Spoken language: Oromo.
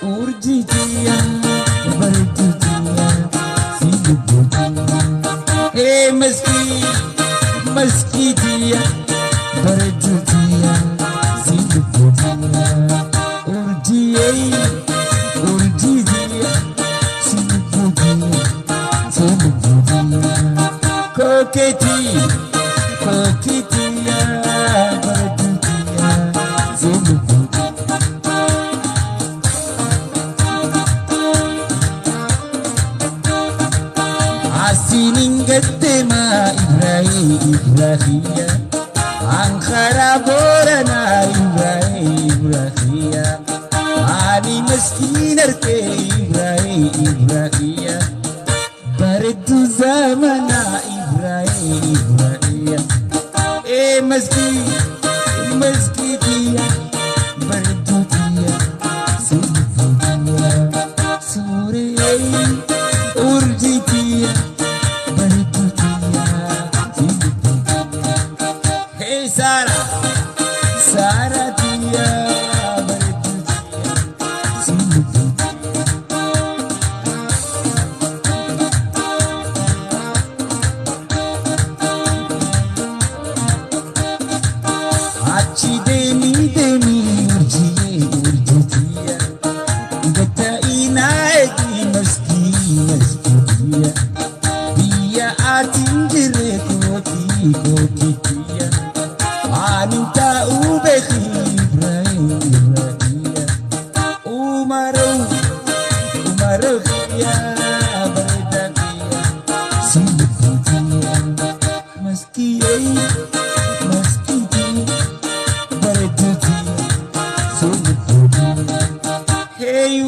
urjiya berjutia sibutia meski dia berjutia sibutia urjiya sibutia koketia berjutia sibutia Asininggattema Ibrahia Angkara borana Ibrahia Ani meskinarke Ibrahia Bardu zamana Ibrahia meski dia Bardu dia Sibutia Sore urjitia Sarah dia berjutia sibutia Aci demi urjutia Gata inaiki meski dia Dia atinjire koti dia Anita ubeki Ibrahia Umaru ya berdakia sibutia meski dia berjutia sibutia hey